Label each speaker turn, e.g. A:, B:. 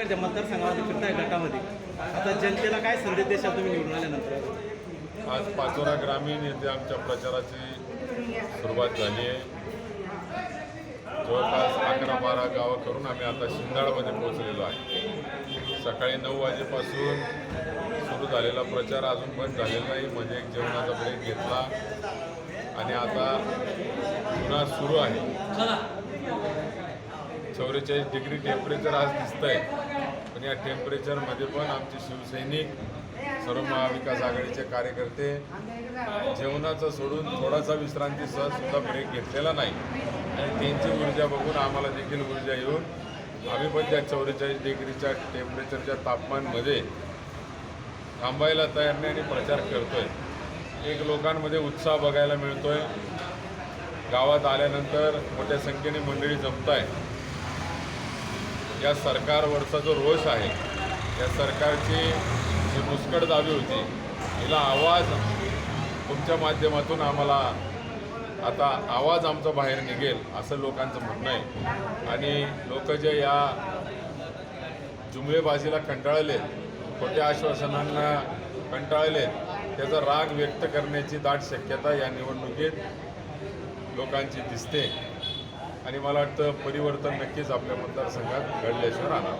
A: प्रकारच्या मतदारसंघामध्ये फिरताय गटामध्ये, आता जनतेला काय संदेश देशाल तुम्ही निवडून आल्यानंतर?
B: आज पाचोरा ग्रामीण येथे आमच्या प्रचाराची सुरुवात झाली आहे. जवळपास 11-12 गावं करून आम्ही आता शिंदाळमध्ये पोहोचलेलो आहे. सकाळी 9 वाजेपासून सुरू झालेला प्रचार अजून बंद झालेला नाही, म्हणजे एक जेवणाचा ब्रेक घेतला आणि आता पुन्हा सुरू आहे. 44 डिग्री टेम्परेचर आज दिसतं आहे, पण या टेम्परेचरमध्ये पण आमचे शिवसैनिक, सर्व महाविकास आघाडीचे कार्यकर्ते जेवणाचं सोडून थोडासा विश्रांतीचा सुद्धा ब्रेक घेतलेला नाही आणि त्यांची ऊर्जा बघून आम्हाला देखील ऊर्जा येऊन आम्ही पण त्या 44 डिग्रीच्या टेम्परेचरच्या तापमानमध्ये थांबायला तयार नाही आणि प्रचार करतोय. एक लोकांमध्ये उत्साह बघायला मिळतोय. गावात आल्यानंतर मोठ्या संख्येने मंडळी जमत आहे. या सरकारवरचा जो रोष आहे, या सरकारची जी मुस्कटदाबी होती, हिला आवाज तुमच्या माध्यमातून आम्हाला आता आवाज आमचा बाहेर निघेल असं लोकांचं म्हणणं आहे. आणि लोक जे या जुमलेबाजीला कंटाळले, खोट्या आश्वासनांना कंटाळले, त्याचा राग व्यक्त करण्याची दाट शक्यता या निवडणुकीत लोकांची दिसते आणि मला वाटतं परिवर्तन नक्कीच आपल्या मतदारसंघात घडल्याशिवाय राहणार.